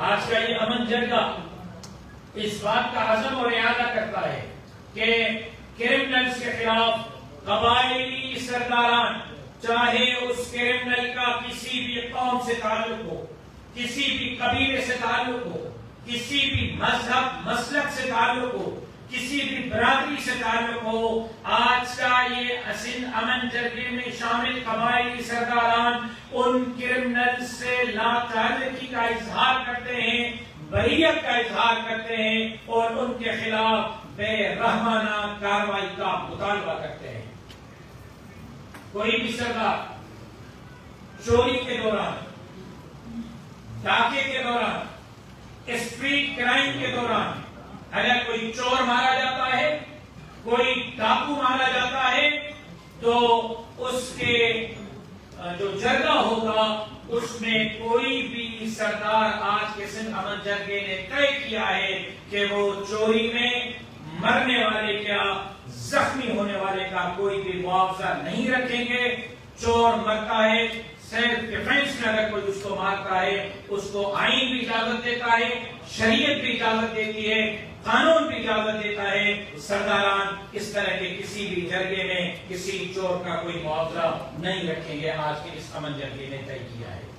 آج کا یہ امن جرگہ اس بات کا عزم اور اعادہ کرتا ہے کہ کرمنلز کے خلاف قبائلی سرداران، چاہے اس کرمنل کا کسی بھی قوم سے تعلق ہو، کسی بھی قبیلے سے تعلق ہو، کسی بھی مذہب مسلک سے تعلق ہو، کسی بھی برادری سے تعلق ہو، آج کا یہ امن جرگے میں شامل قبائلی سرداران ان کرمنل سے لا تعلقی کا اظہار کرتے ہیں، بریت کا اظہار کرتے ہیں اور ان کے خلاف بے رحمانہ کارروائی کا مطالبہ کرتے ہیں۔ کوئی بھی سردار چوری کے دوران، ڈاکے کے دوران، اسٹریٹ کرائم کے دوران اگر کوئی چور مارا جاتا ہے، کوئی ڈاکو مارا جاتا ہے، تو اس کے جو جرگہ ہوگا اس میں کوئی بھی سردار آج کے سندھ امن جرگے نے طے کیا ہے کہ وہ چوری میں مرنے والے کا، زخمی ہونے والے کا کوئی بھی معاوضہ نہیں رکھیں گے۔ چور مرتا ہے، سیلف ڈیفینس میں اگر کوئی اس کو مارتا ہے، اس کو آئین بھی اجازت دیتا ہے، شریعت بھی اجازت دیتی ہے، قانون بھی اجازت دیتا ہے، سرداران اس طرح کے کسی بھی جرگے میں کسی چور کا کوئی معاوضہ نہیں رکھیں گے۔ آج کے اس امن جرگے نے طے کیا ہے۔